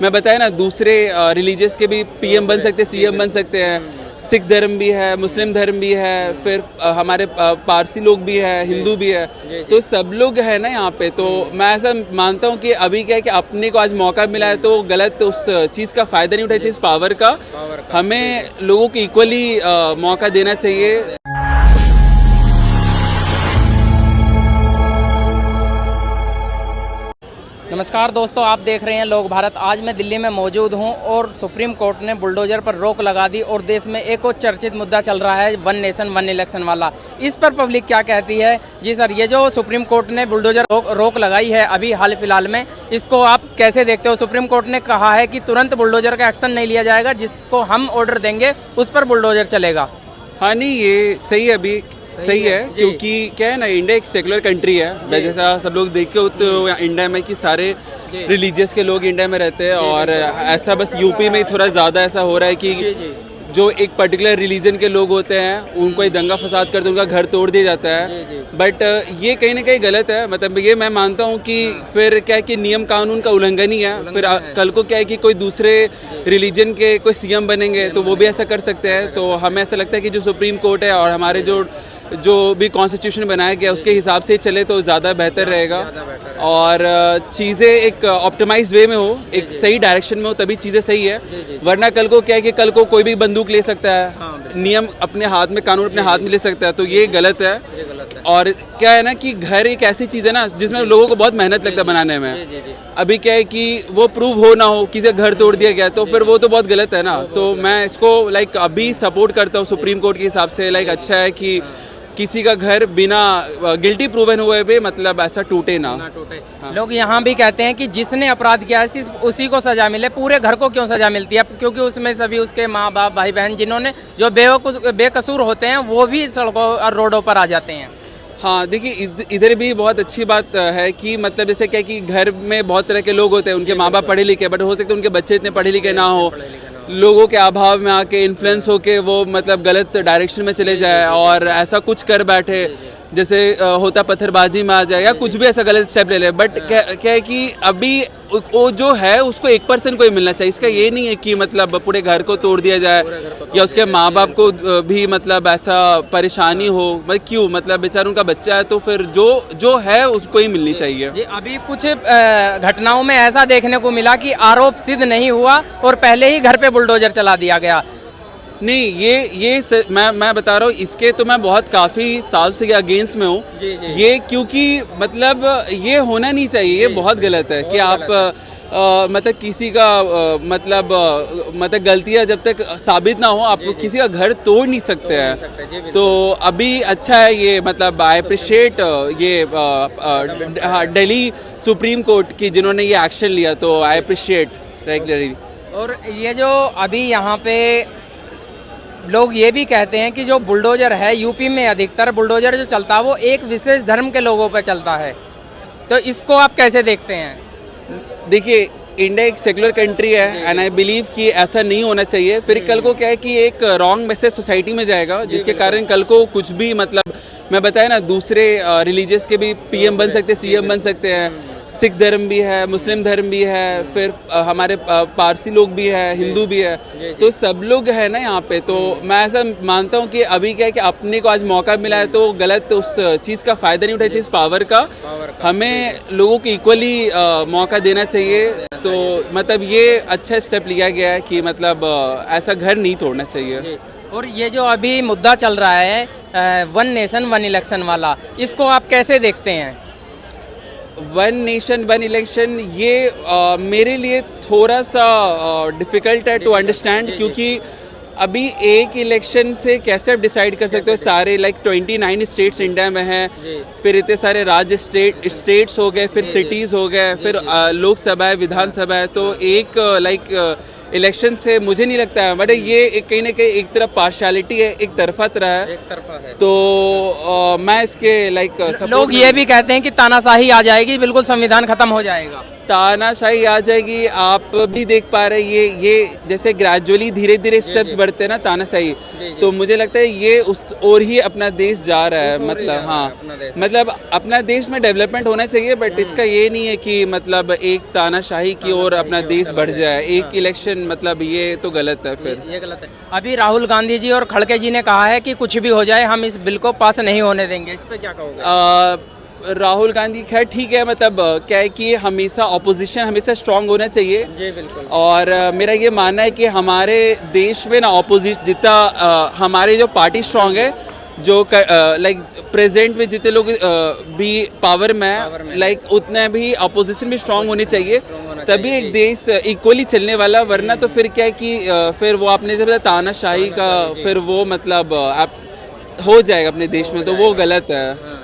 मैं बताया ना, दूसरे रिलीजियस के भी पीएम बन सकते हैं, सीएम बन सकते हैं। सिख धर्म भी है, मुस्लिम धर्म भी है, फिर हमारे पारसी लोग भी है, हिंदू भी है, तो सब लोग है ना यहाँ पे। तो मैं ऐसा मानता हूँ कि अभी क्या है कि अपने को आज मौका मिला है तो गलत उस चीज़ का फ़ायदा नहीं उठाना चाहिए, पावर का। हमें लोगों को इक्वली मौका देना चाहिए। नमस्कार दोस्तों, आप देख रहे हैं लोक भारत। आज मैं दिल्ली में मौजूद हूं और सुप्रीम कोर्ट ने बुलडोजर पर रोक लगा दी और देश में एक और चर्चित मुद्दा चल रहा है, वन नेशन वन इलेक्शन वाला। इस पर पब्लिक क्या कहती है? जी सर, ये जो सुप्रीम कोर्ट ने बुलडोजर रोक लगाई है अभी हाल फिलहाल में, इसको आप कैसे देखते हो? सुप्रीम कोर्ट ने कहा है कि तुरंत बुलडोजर का एक्शन नहीं लिया जाएगा, जिसको हम ऑर्डर देंगे उस पर बुलडोजर चलेगा। हाँ, नहीं ये सही है, अभी सही है क्योंकि क्या है ना, इंडिया एक सेकुलर कंट्री है। जैसा सब लोग देखते हो तो इंडिया में कि सारे रिलीजियस के लोग इंडिया में रहते हैं, और ऐसा बस यूपी में ही थोड़ा ज़्यादा ऐसा हो रहा है कि जो एक पर्टिकुलर रिलीजन के लोग होते हैं उनको ही दंगा फसाद करते उनका घर तोड़ दिया जाता है। बट ये कहीं ना कहीं गलत है। मतलब ये मैं मानता हूँ कि फिर क्या है कि नियम कानून का उल्लंघन ही है। फिर कल को क्या है कि कोई दूसरे रिलीजन के कोई सीएम बनेंगे तो वो भी ऐसा कर सकते हैं। तो हमें ऐसा लगता है कि जो सुप्रीम कोर्ट है और हमारे जो भी कॉन्स्टिट्यूशन बनाया गया उसके हिसाब से चले तो ज़्यादा बेहतर रहेगा, और चीज़ें एक ऑप्टिमाइज वे में हो, एक सही डायरेक्शन में हो, तभी चीज़ें सही है। वरना कल को क्या है कि कल को कोई भी बंदूक ले सकता है, नियम अपने हाथ में, कानून अपने हाथ में ले सकता है, तो ये गलत है। और क्या है ना कि घर एक ऐसी चीज़ है ना जिसमें लोगों को बहुत मेहनत लगता है बनाने में। अभी क्या है कि वो प्रूव हो ना हो, किसी का घर तोड़ दिया गया, तो फिर वो तो बहुत गलत है ना। तो मैं इसको अभी सपोर्ट करता हूँ सुप्रीम कोर्ट के हिसाब से। अच्छा है कि किसी का घर बिना गिल्टी प्रूवन हुए भी मतलब ऐसा टूटे ना। हाँ। लोग यहाँ भी कहते हैं कि जिसने अपराध किया है सिर्फ उसी को सजा मिले, पूरे घर को क्यों सजा मिलती है? क्योंकि उसमें सभी उसके माँ बाप, भाई बहन, जिन्होंने जो बेकसूर होते हैं वो भी सड़कों और रोडों पर आ जाते हैं। हाँ, देखिए इधर भी बहुत अच्छी बात है कि मतलब जैसे क्या कि घर में बहुत तरह के लोग होते हैं, उनके माँ बाप पढ़े लिखे, बट हो सकता है उनके बच्चे इतने पढ़े लिखे ना हो, लोगों के अभाव में आके इन्फ्लुएंस होके वो मतलब गलत डायरेक्शन में चले जाए और ऐसा कुछ कर बैठे, जैसे होता पत्थरबाजी में आ जाए या कुछ भी ऐसा गलत स्टेप ले ले। बट क्या है कि अभी वो जो है उसको 1% को ही मिलना चाहिए। इसका ये नहीं है कि मतलब पूरे घर को तोड़ दिया जाए या उसके माँ बाप को भी मतलब ऐसा परेशानी हो। मतलब क्यों, मतलब बेचारों का बच्चा है तो फिर जो है उसको ही मिलनी चाहिए। जी, अभी कुछ घटनाओं में ऐसा देखने को मिला कि आरोप सिद्ध नहीं हुआ और पहले ही घर पे बुलडोजर चला दिया गया। नहीं, मैं बता रहा हूँ, इसके तो मैं बहुत काफ़ी साल से अगेंस्ट में हूँ। ये क्योंकि मतलब ये होना नहीं चाहिए, ये बहुत गलत है कि आप मतलब किसी का मतलब गलतियाँ जब तक साबित ना हो आप किसी का घर तोड़ नहीं सकते हैं। तो अभी अच्छा है ये, मतलब आई अप्रिशिएट ये दिल्ली सुप्रीम कोर्ट की जिन्होंने ये एक्शन लिया, तो आई अप्रिशिएट रेगुलरली। और ये जो अभी यहाँ पे लोग ये भी कहते हैं कि जो बुलडोजर है यूपी में अधिकतर बुलडोजर जो चलता है वो एक विशेष धर्म के लोगों पर चलता है, तो इसको आप कैसे देखते हैं? देखिए, इंडिया एक सेकुलर कंट्री है एंड आई बिलीव कि ऐसा नहीं होना चाहिए। फिर कल को क्या है कि एक रॉन्ग मैसेज सोसाइटी में जाएगा जिसके कारण कल को कुछ भी मतलब मैं बताया ना, दूसरे रिलीजियस के भी पीएम बन सकते हैं, सीएम बन सकते हैं। सिख धर्म भी है, मुस्लिम धर्म भी है, फिर हमारे पारसी लोग भी है, हिंदू भी है, तो सब लोग है ना यहाँ पे। तो मैं ऐसा मानता हूँ कि अभी क्या है कि अपने को आज मौका मिला है तो गलत उस चीज़ का फ़ायदा नहीं उठाना चाहिए, पावर का। हमें लोगों को इक्वली मौका देना चाहिए। तो मतलब ये अच्छा स्टेप लिया गया है कि मतलब ऐसा घर नहीं तोड़ना चाहिए। और ये जो अभी मुद्दा चल रहा है वन नेशन वन इलेक्शन वाला, इसको आप कैसे देखते हैं? वन नेशन वन इलेक्शन ये मेरे लिए थोड़ा सा डिफ़िकल्ट है टू अंडरस्टैंड, क्योंकि अभी एक इलेक्शन से कैसे आप डिसाइड कर सकते हो? सारे 29 स्टेट्स इंडिया में हैं, फिर इतने सारे राज्य स्टेट्स हो गए, फिर सिटीज़ हो गए, फिर लोकसभा है, विधानसभा है, तो एक इलेक्शन से मुझे नहीं लगता है। बट ये कहीं ना कहीं एक तरफ पार्शियलिटी है, एक तरफा है। तो मैं इसके लोग ये भी कहते हैं कि तानाशाही आ जाएगी, बिल्कुल संविधान खत्म हो जाएगा। तानाशाही आ जाएगी। आप भी देख पा रहे हैं ये जैसे ग्रेजुअली धीरे धीरे स्टेप्स बढ़ते हैं ना तानाशाही, तो मुझे लगता है ये उस और ही अपना देश जा रहा है। मतलब हाँ, मतलब अपना देश में डेवलपमेंट होना चाहिए, बट इसका ये नहीं है कि मतलब एक तानाशाही की ओर अपना देश बढ़ जाए। एक इलेक्शन मतलब ये तो गलत है फिर। ये गलत है। अभी राहुल गांधी जी और खड़गे जी ने कहा है कि कुछ भी हो जाए हम इस बिल को पास नहीं होने देंगे, इस पे क्या कहोगे? राहुल गांधी खैर ठीक है, मतलब क्या है कि हमेशा ऑपोजिशन हमेशा स्ट्रांग होना चाहिए। जी बिल्कुल। और मेरा ये मानना है कि हमारे देश में ना ऑपोजिट जितना हमारे जो पार्टी स्ट्रांग है, जो लाइक प्रेजेंट में जितने लोग भी पावर में है, लाइक उतने भी अपोजिशन भी स्ट्रांग होनी चाहिए, तभी एक देश इक्वली चलने वाला। वरना तो फिर क्या है कि फिर वो आपने जब तानाशाही का फिर वो मतलब आप हो जाएगा अपने देश में, तो वो गलत है।